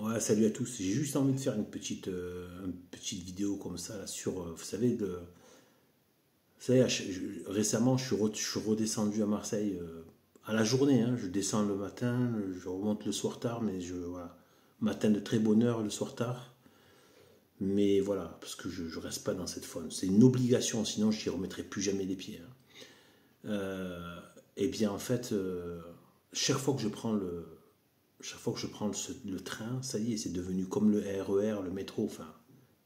Ouais, salut à tous. J'ai juste envie de faire une petite vidéo comme ça là, sur, vous savez, ça y est, récemment, je suis redescendu à Marseille à la journée, hein. Je descends le matin, je remonte le soir tard, mais voilà, matin de très bonne heure, le soir tard. Mais voilà, parce que je reste pas dans cette faune. C'est une obligation, sinon je n'y remettrai plus jamais les pieds, hein. Eh bien, en fait, chaque fois que je prends le train, ça y est, c'est devenu comme le RER, le métro. Enfin,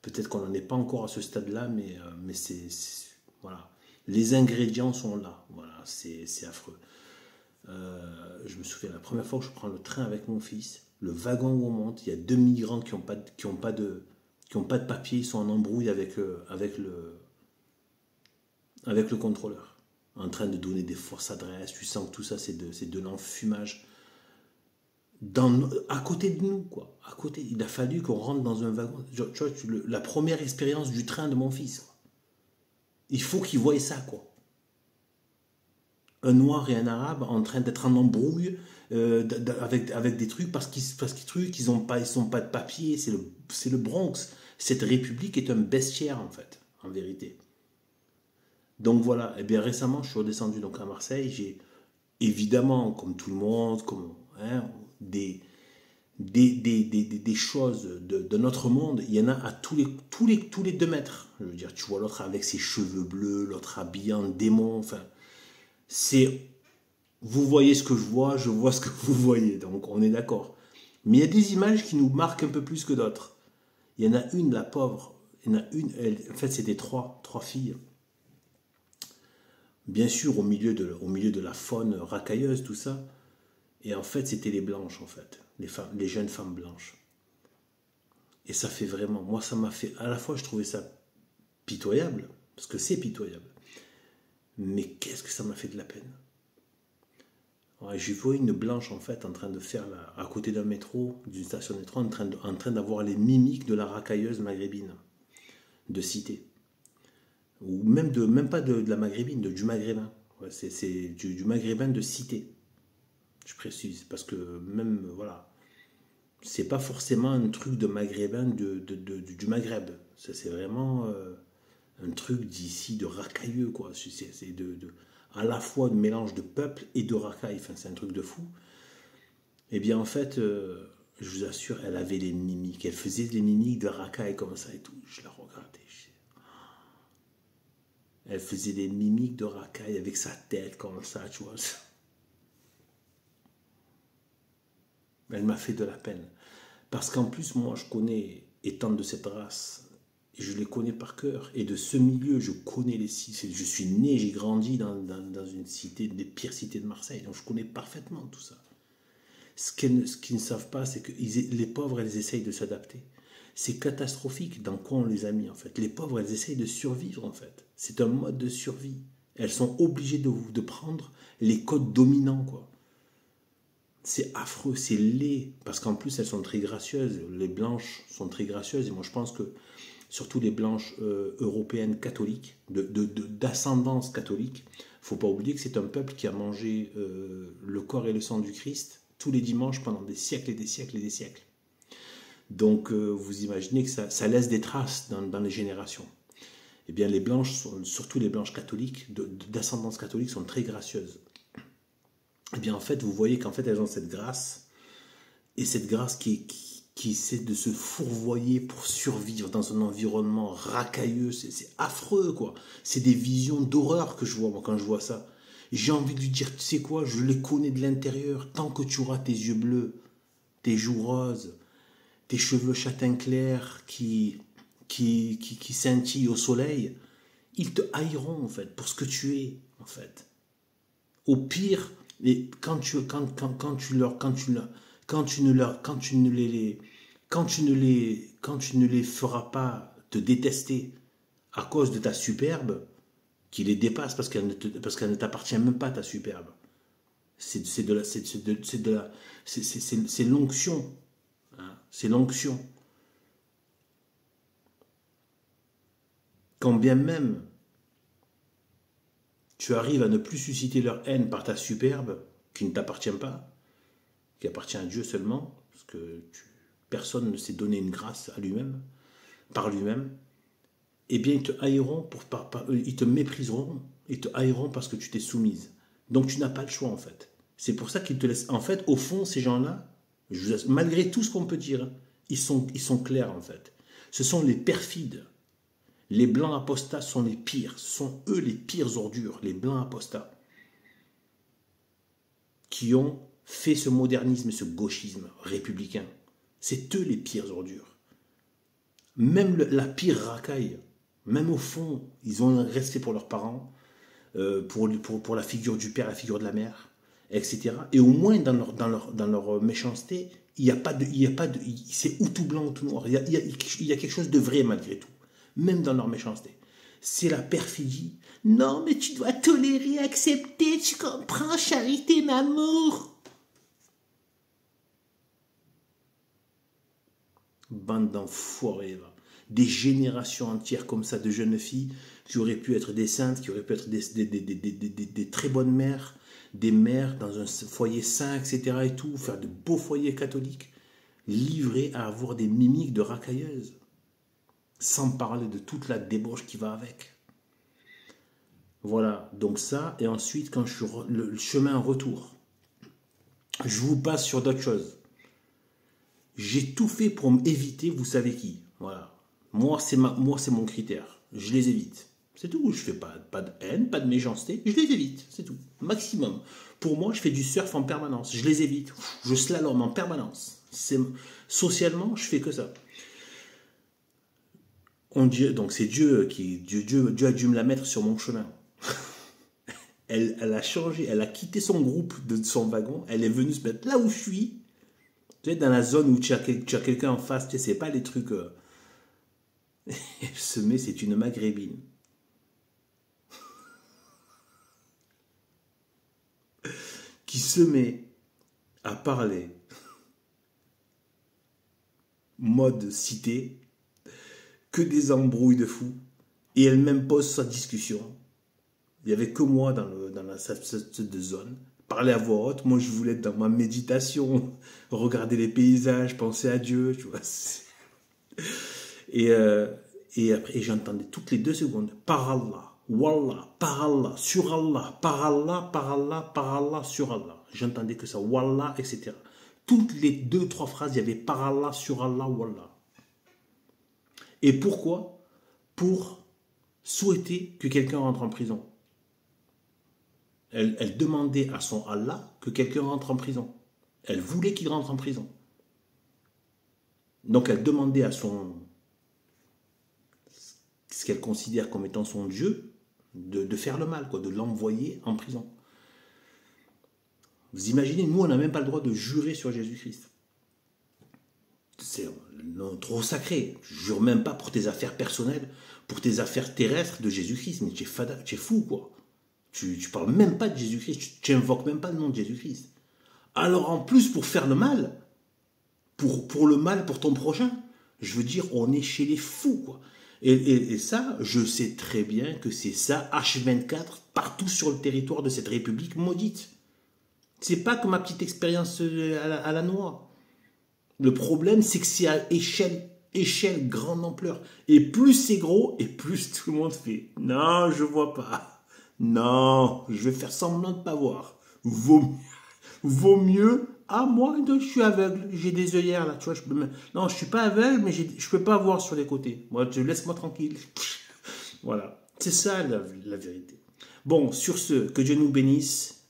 peut-être qu'on n'en est pas encore à ce stade-là, mais voilà. Les ingrédients sont là. Voilà, c'est affreux. Je me souviens, la première fois que je prends le train avec mon fils, le wagon où on monte, il y a deux migrants qui ont pas de papier, ils sont en embrouille avec le contrôleur, en train de donner des fausses adresses. Tu sens que tout ça, c'est de l'enfumage. À côté de nous, quoi. À côté, il a fallu qu'on rentre dans un wagon. Tu vois, la première expérience du train de mon fils, quoi. Il faut qu'il voie ça, quoi. Un noir et un arabe en train d'être en embrouille avec des trucs parce qu'ils n'ont pas, ils ont pas de papier. C'est le Bronx. Cette république est un bestiaire, en fait, en vérité. Donc voilà, et bien récemment, je suis redescendu donc à Marseille. J'ai évidemment, comme tout le monde, comme hein, des choses de notre monde, il y en a à tous les 2 mètres. Je veux dire, tu vois l'autre avec ses cheveux bleus, l'autre habillé en démon. Enfin, c'est. Vous voyez ce que je vois ce que vous voyez, donc on est d'accord. Mais il y a des images qui nous marquent un peu plus que d'autres. Il y en a une, la pauvre, il y en a une, en fait c'était trois filles. Bien sûr, au milieu de la faune racailleuse, tout ça. Et en fait, c'était les blanches, en fait. Les jeunes femmes blanches. Et ça fait vraiment. Moi, ça m'a fait. À la fois, je trouvais ça pitoyable, parce que c'est pitoyable. Mais qu'est-ce que ça m'a fait de la peine. Ouais, j'ai vu une blanche, en fait, en train de faire, à côté d'un métro, d'une station de métro, en train d'avoir les mimiques de la racailleuse maghrébine, de cité. Ou même pas de la maghrébine, du maghrébin. Ouais, c'est du maghrébin de cité, je précise. Parce que même, voilà, c'est pas forcément un truc de maghrébin du Maghreb. Ça, c'est vraiment un truc d'ici de racailleux, quoi. C'est à la fois de mélange de peuple et de racaille. Enfin, c'est un truc de fou. Eh bien, en fait, je vous assure, elle avait les mimiques. Elle faisait les mimiques de racaille comme ça et tout. Je la regardais. Elle faisait des mimiques de racaille avec sa tête comme ça, tu vois. Elle m'a fait de la peine. Parce qu'en plus, moi, je connais, étant de cette race, je les connais par cœur. Et de ce milieu, je connais les cités. Je suis né, j'ai grandi dans une cité, des pires cités de Marseille. Donc, je connais parfaitement tout ça. Ce qu'ils ne savent pas, c'est que les pauvres, elles essayent de s'adapter. C'est catastrophique dans quoi on les a mis, en fait. Les pauvres, elles essayent de survivre, en fait. C'est un mode de survie. Elles sont obligées de prendre les codes dominants, quoi. C'est affreux, c'est laid, parce qu'en plus elles sont très gracieuses, les blanches sont très gracieuses, et moi je pense que surtout les blanches européennes catholiques, d'ascendance catholique, il ne faut pas oublier que c'est un peuple qui a mangé le corps et le sang du Christ tous les dimanches pendant des siècles et des siècles et des siècles. Donc vous imaginez que ça laisse des traces dans les générations. Eh bien les blanches, surtout les blanches catholiques, d'ascendance catholique, sont très gracieuses. Eh bien en fait, vous voyez qu'en fait elles ont cette grâce, et cette grâce qui essaie de se fourvoyer pour survivre dans un environnement racailleux. C'est affreux, quoi. C'est des visions d'horreur que je vois, moi, quand je vois ça. J'ai envie de lui dire, tu sais quoi, je les connais de l'intérieur. Tant que tu auras tes yeux bleus, tes joues roses, tes cheveux châtain clair qui scintillent au soleil, ils te haïront, en fait, pour ce que tu es, en fait. Au pire, et quand tu ne les feras pas te détester à cause de ta superbe, qui les dépasse parce qu'elle ne t'appartient même pas, ta superbe. C'est l'onction, hein, c'est l'onction. Quand bien même tu arrives à ne plus susciter leur haine par ta superbe, qui ne t'appartient pas, qui appartient à Dieu seulement, parce que personne ne s'est donné une grâce à lui-même, par lui-même, eh bien, ils te haïront, ils te mépriseront, ils te haïront parce que tu t'es soumise. Donc, tu n'as pas le choix, en fait. C'est pour ça qu'ils te laissent... En fait, au fond, ces gens-là, malgré tout ce qu'on peut dire, ils sont clairs, en fait. Ce sont les perfides. Les blancs apostats sont les pires. Ce sont eux les pires ordures, les blancs apostats, qui ont fait ce modernisme et ce gauchisme républicain. C'est eux les pires ordures. Même la pire racaille, même au fond, ils ont un respect pour leurs parents, pour la figure du père, la figure de la mère, etc. Et au moins, dans leur méchanceté, il n'y a pas de... c'est ou tout blanc ou tout noir. Il y a quelque chose de vrai malgré tout, même dans leur méchanceté. C'est la perfidie. Non, mais tu dois tolérer, accepter, tu comprends, charité, m'amour. Bande d'enfoirés, va. Des générations entières comme ça de jeunes filles qui auraient pu être des saintes, qui auraient pu être des très bonnes mères, des mères dans un foyer saint, etc. et tout, faire de beaux foyers catholiques, livrées à avoir des mimiques de racailleuses, sans parler de toute la débauche qui va avec. Voilà, donc ça, et ensuite, quand je suis le chemin retour, je vous passe sur d'autres choses. J'ai tout fait pour éviter, vous savez qui. Voilà. Moi, c'est mon critère. Je les évite. C'est tout. Je fais pas de haine, pas de méchanceté. Je les évite. C'est tout. Maximum. Pour moi, je fais du surf en permanence. Je les évite. Je slalom en permanence. Socialement, je fais que ça. Donc c'est Dieu Dieu a dû me la mettre sur mon chemin. Elle a changé. Elle a quitté son groupe de son wagon. Elle est venue se mettre là où je suis. Tu sais, dans la zone où tu as quelqu'un en face, tu sais, c'est pas les trucs... Semé, c'est une maghrébine. Qui se met à parler mode cité, que des embrouilles de fous, et elle-même pose sa discussion. Il n'y avait que moi dans cette zone. Parler à voix haute, moi je voulais être dans ma méditation, regarder les paysages, penser à Dieu, tu vois. Et après, j'entendais toutes les 2 secondes, par Allah, Wallah, par Allah, sur Allah, par Allah, par Allah, par Allah, sur Allah. J'entendais que ça, Wallah, etc. Toutes les 2-3 phrases, il y avait par Allah, sur Allah, Wallah. Et pourquoi? Pour souhaiter que quelqu'un rentre en prison. Elle demandait à son Allah que quelqu'un rentre en prison. Elle voulait qu'il rentre en prison. Donc elle demandait à ce qu'elle considère comme étant son Dieu, de faire le mal, quoi, de l'envoyer en prison. Vous imaginez, nous on n'a même pas le droit de jurer sur Jésus-Christ. C'est trop sacré. Je jure même pas pour tes affaires personnelles, pour tes affaires terrestres de Jésus-Christ. Mais tu es fou, quoi. Tu parles même pas de Jésus-Christ, tu invoques même pas le nom de Jésus-Christ. Alors en plus, pour faire le mal, pour le mal pour ton prochain, je veux dire, on est chez les fous, quoi. Et ça, je sais très bien que c'est ça, H24, partout sur le territoire de cette république maudite. C'est pas que ma petite expérience à la noix. Le problème, c'est que c'est à échelle grande ampleur. Et plus c'est gros, et plus tout le monde fait « Non, je vois pas. Non, je vais faire semblant de ne pas voir. Vaut mieux. Ah, moi, je suis aveugle. J'ai des œillères, là. Tu vois, non, je suis pas aveugle, mais je peux pas voir sur les côtés. Moi, laisse-moi tranquille. » Voilà. C'est ça, la vérité. Bon, sur ce, que Dieu nous bénisse.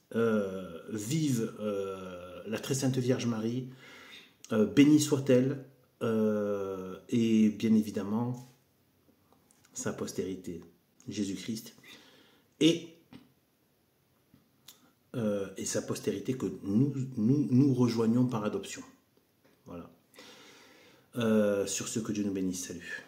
Vive la très sainte Vierge Marie. Bénie soit-elle. Et bien évidemment, sa postérité. Jésus-Christ. Et sa postérité que nous rejoignons par adoption. Voilà. Sur ce, que Dieu nous bénisse. Salut.